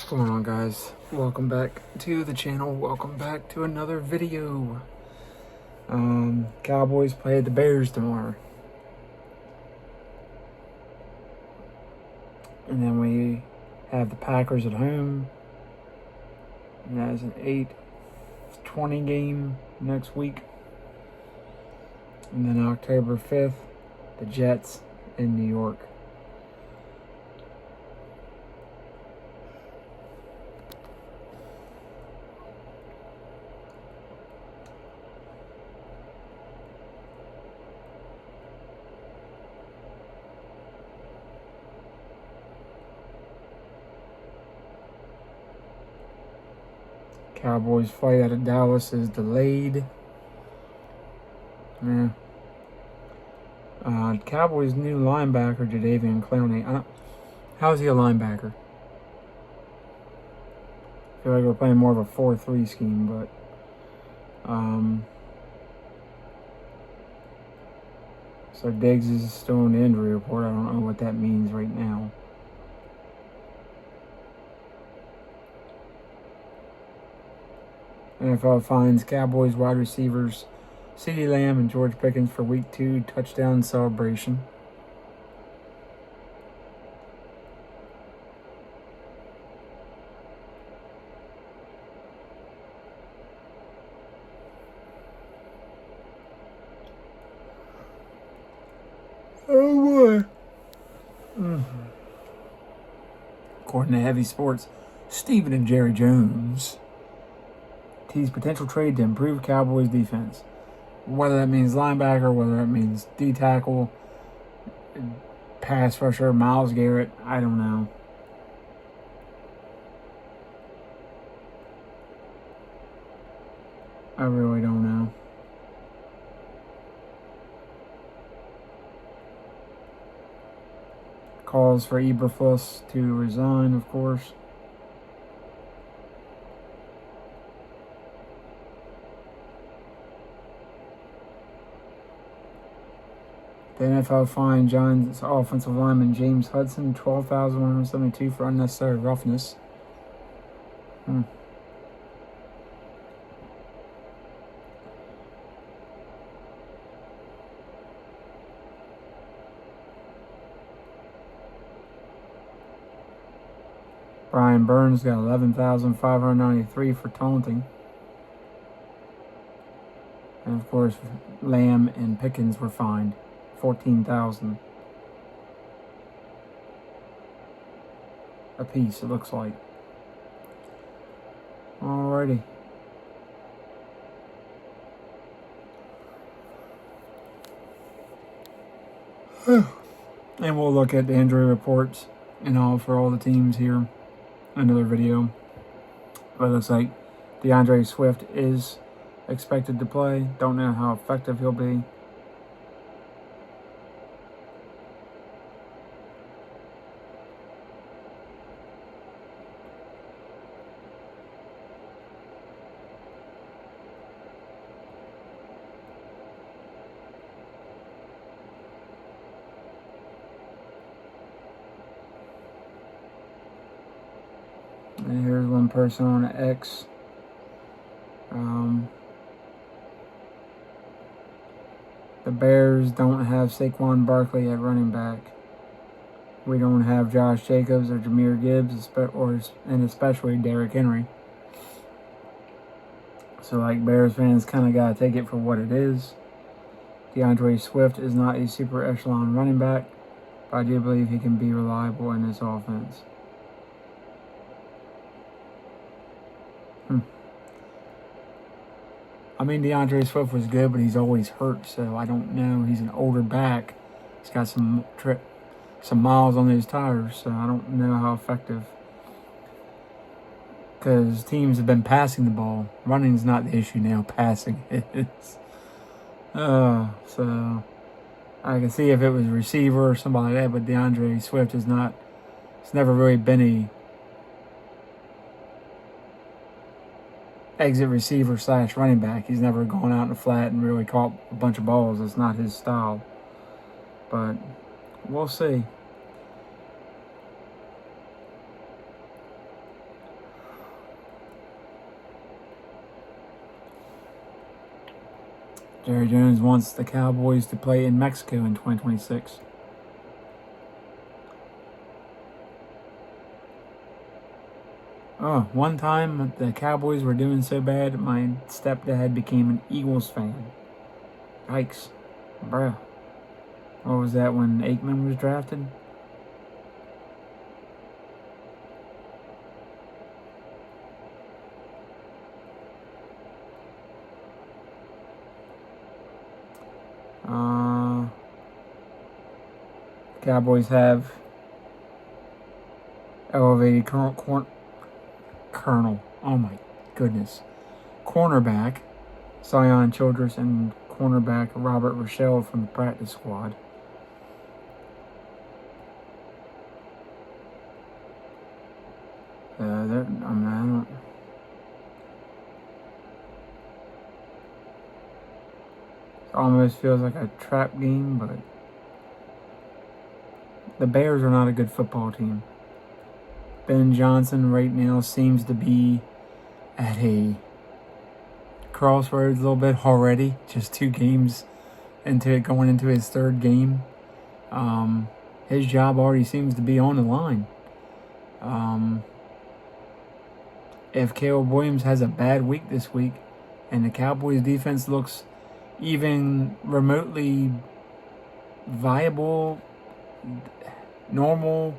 What's going on, guys? Welcome back to the channel. Welcome back to another video. Cowboys play the Bears tomorrow. And then we have the Packers at home. And that is an 8:20 game next week. And then October 5th, the Jets in New York. Cowboys flight out of Dallas is delayed. Yeah. Cowboys' new linebacker, Jadeveon Clowney. How's he a linebacker? I feel like we're playing more of a 4-3 scheme, but so Diggs is still in the injury report. I don't know what that means right now. NFL finds Cowboys wide receivers CeeDee Lamb and George Pickens for Week 2 touchdown celebration. Oh boy. According to Heavy Sports, Stephen and Jerry Jones tease potential trade to improve Cowboys defense. Whether that means linebacker, whether that means D-tackle, pass rusher, Myles Garrett, I don't know. I really don't know. Calls for Eberflus to resign, of course. The NFL fined Giants offensive lineman James Hudson $12,172 for unnecessary roughness. Brian Burns got $11,593 for taunting. And of course, Lamb and Pickens were fined $14,000 a piece, it looks like. Alrighty. And we'll look at the injury reports and all for all the teams here. Another video. But it looks like DeAndre Swift is expected to play. Don't know how effective he'll be. And here's one person on X. The Bears don't have Saquon Barkley at running back. We don't have Josh Jacobs or Jahmyr Gibbs, and especially Derrick Henry. So, like, Bears fans kind of got to take it for what it is. DeAndre Swift is not a super echelon running back, but I do believe he can be reliable in this offense. I mean, DeAndre Swift was good, but he's always hurt, so I don't know. He's an older back. He's got some miles on his tires, so I don't know how effective. Because teams have been passing the ball. Running's not the issue now. Passing is. So I can see if it was a receiver or somebody like that, but DeAndre Swift is not. It's never really been a exit receiver / running back. He's never gone out in the flat and really caught a bunch of balls. It's not his style. But we'll see. Jerry Jones wants the Cowboys to play in Mexico in 2026. Oh, one time the Cowboys were doing so bad, my stepdad became an Eagles fan. Yikes. Bruh. What was that when Aikman was drafted? Cowboys have elevated Colonel. Oh my goodness. Cornerback Sion Childress and cornerback Robert Rochelle from the practice squad. It almost feels like a trap game, but the Bears are not a good football team. Ben Johnson right now seems to be at a crossroads a little bit already. Just 2 games into it, going into his 3rd game. His job already seems to be on the line. If Caleb Williams has a bad week this week and the Cowboys defense looks even remotely viable, normal,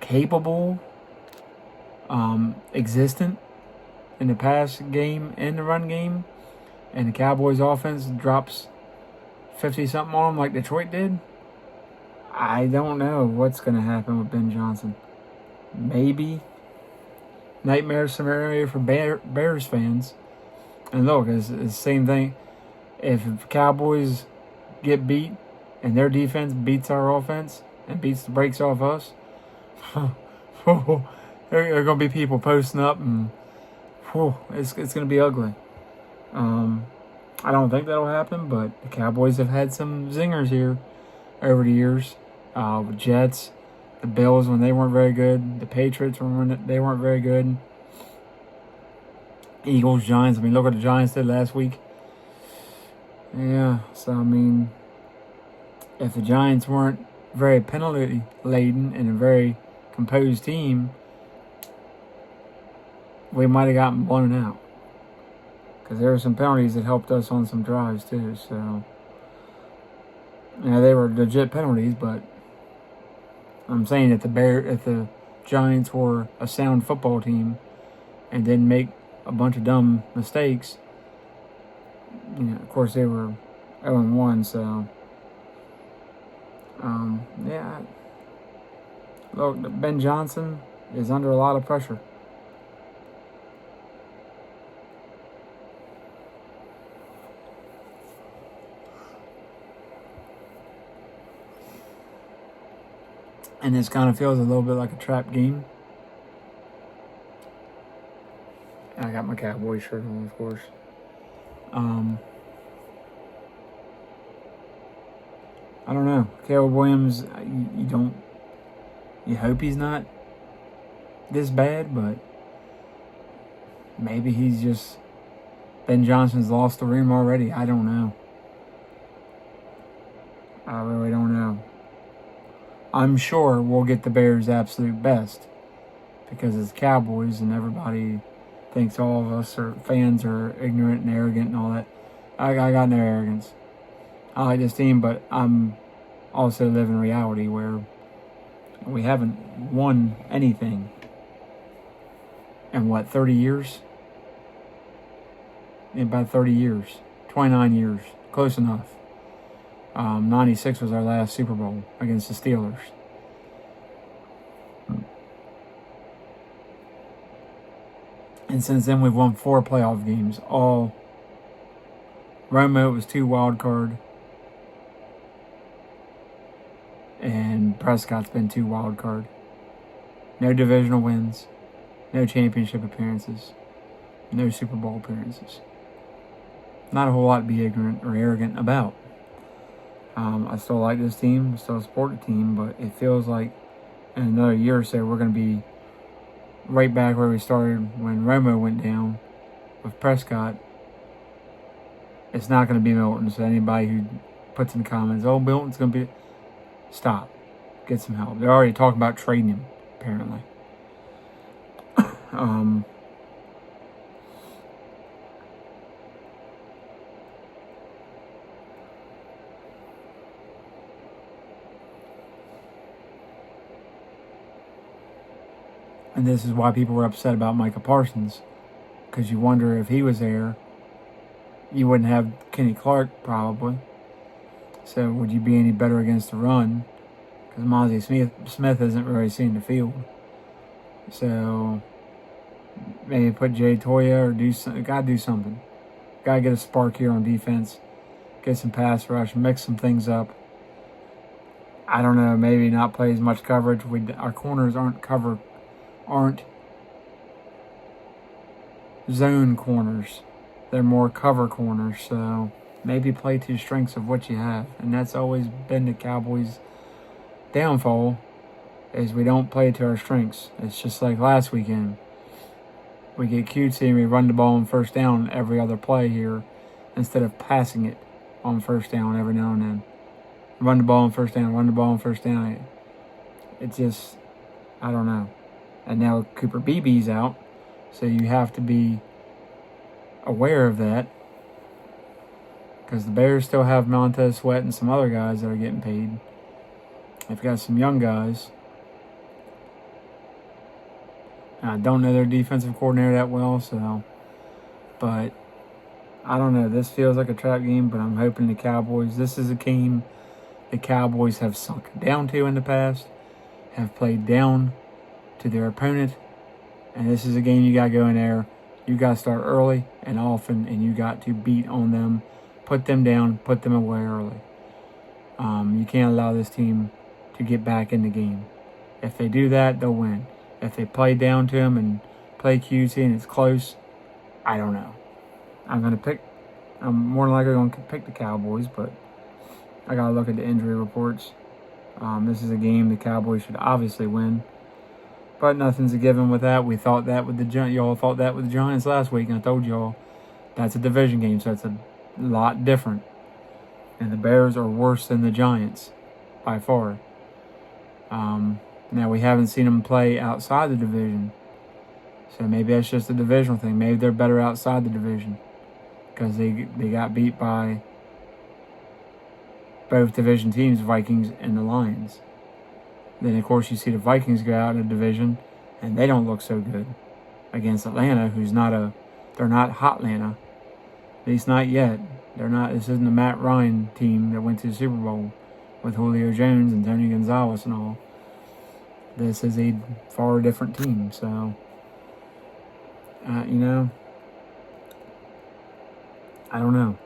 capable, existent in the pass game and the run game, and the Cowboys offense drops 50-something on them like Detroit did, I don't know what's going to happen with Ben Johnson. Maybe nightmare scenario for Bears fans. And look, it's the same thing. If Cowboys get beat and their defense beats our offense and beats the brakes off us, there are going to be people posting up, and it's going to be ugly. I don't think that'll happen, but the Cowboys have had some zingers here over the years. The Jets, the Bills when they weren't very good, the Patriots when they weren't very good, Eagles, Giants. I mean, look what the Giants did last week. Yeah, so I mean, if the Giants weren't very penalty laden and a very composed team, we might have gotten blown out. Because there were some penalties that helped us on some drives too. So, yeah, they were legit penalties, but I'm saying if the Giants were a sound football team and didn't make a bunch of dumb mistakes, of course they were 0-1. So, yeah. Look, Ben Johnson is under a lot of pressure. And this kind of feels a little bit like a trap game. I got my Cowboys shirt on, of course. I don't know. Caleb Williams, you hope he's not this bad, but maybe he's just, Ben Johnson's lost the room already. I don't know. I really don't know. I'm sure we'll get the Bears' absolute best because it's Cowboys and everybody thinks all of us fans are ignorant and arrogant and all that. I got no arrogance. I like this team, but I'm also living reality where we haven't won anything in 30 years? In about 30 years. 29 years. Close enough. 96 was our last Super Bowl against the Steelers. And since then, we've won 4 playoff games. All Romo was 2 wild card. And Prescott's been 2 wild card. No divisional wins. No championship appearances. No Super Bowl appearances. Not a whole lot to be ignorant or arrogant about. I still like this team. I still support the team. But it feels like in another year or so, we're going to be right back where we started when Romo went down with Prescott. It's not going to be Milton. So anybody who puts in the comments, oh, Milton's going to be... Stop. Get some help. They're already talking about trading him, apparently. And this is why people were upset about Micah Parsons. Because you wonder if he was there, you wouldn't have Kenny Clark, probably. So would you be any better against the run? Because Mozzie Smith isn't really seeing the field. So maybe put Jay Toya or gotta do something. Gotta get a spark here on defense. Get some pass rush, mix some things up. I don't know, maybe not play as much coverage. Our corners aren't zone corners. They're more cover corners, so maybe play to the strengths of what you have. And that's always been the Cowboys' downfall, is we don't play to our strengths. It's just like last weekend. We get cutesy and we run the ball on first down every other play here instead of passing it on first down every now and then. Run the ball on first down, run the ball on first down. It just, I don't know. And now Cooper Beebe's out, so you have to be aware of that. Because the Bears still have Montez Sweat and some other guys that are getting paid. They've got some young guys. I don't know their defensive coordinator that well, but I don't know. This feels like a trap game, but I'm hoping the Cowboys, this is a game the Cowboys have sunk down to in the past, have played down to their opponent, and this is a game you got to go in there. You got to start early and often, and you got to beat on them, put them down, put them away early. You can't allow this team to get back in the game. If they do that, they'll win. If they play down to them and play cutesy and it's close, I don't know. I'm more than likely going to pick the Cowboys, but I got to look at the injury reports. This is a game the Cowboys should obviously win. But nothing's a given with that. We thought that with the Giants. Y'all thought that with the Giants last week, and I told y'all that's a division game, so it's a lot different. And the Bears are worse than the Giants by far. Now we haven't seen them play outside the division, so maybe that's just a divisional thing. Maybe they're better outside the division because they got beat by both division teams, Vikings and the Lions. Then, of course, you see the Vikings go out in a division, and they don't look so good against Atlanta, they're not Hotlanta. At least not yet. This isn't the Matt Ryan team that went to the Super Bowl with Julio Jones and Tony Gonzalez and all. This is a far different team, so, I don't know.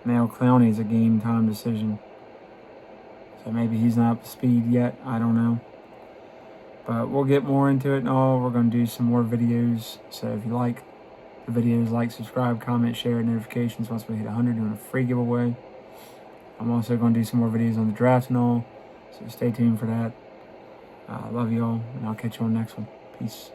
Now Clowney is a game time decision. So maybe he's not up to speed yet. I don't know. But we'll get more into it and all. We're going to do some more videos. So if you like the videos, like, subscribe, comment, share, notifications. Once we hit 100, doing a free giveaway. I'm also going to do some more videos on the draft and all. So stay tuned for that. Love you all, and I'll catch you on the next one. Peace.